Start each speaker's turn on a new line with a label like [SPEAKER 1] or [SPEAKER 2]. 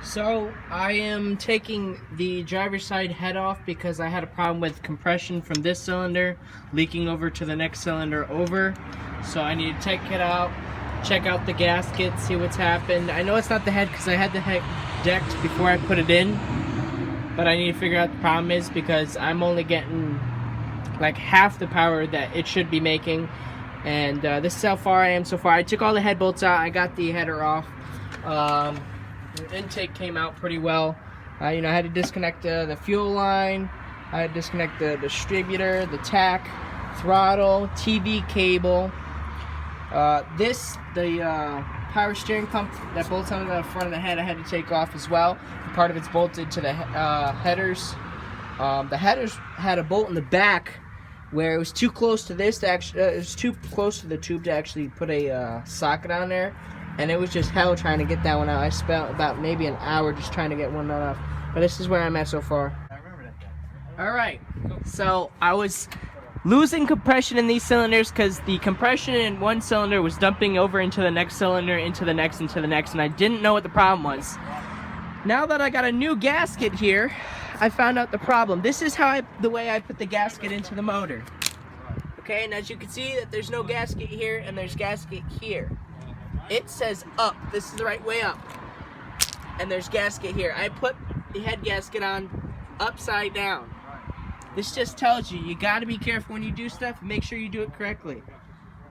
[SPEAKER 1] So I am taking the driver's side head off because I had a problem with compression from this cylinder leaking over to the next cylinder over. So I need to take it out, check out the gasket, see what's happened. I know it's not the head because I had the head decked before I put it in, but I need to figure out what the problem is because I'm only getting like half the power that it should be making. And this is how far I am so far. I took all the head bolts out, I got the header off. The intake came out pretty well. I had to disconnect the fuel line. I had to disconnect the distributor, the tach, throttle, TV cable. The power steering pump that bolts on the front of the head, I had to take off as well. Part of it's bolted to the headers. The headers had a bolt in the back where it was too close to this to actually, it was too close to the tube to actually put a socket on there. And it was just hell trying to get that one out. I spent about maybe an hour just trying to get one off. But this is where I'm at so far. Alright, so I was losing compression in these cylinders because the compression in one cylinder was dumping over into the next cylinder, into the next, and I didn't know what the problem was. Now that I got a new gasket here, I found out the problem. This is the way I put the gasket into the motor. Okay, and as you can see that there's no gasket here and there's gasket here. It says up. This is the right way up. And there's gasket here. I put the head gasket on upside down. This just tells you, you gotta be careful when you do stuff and make sure you do it correctly.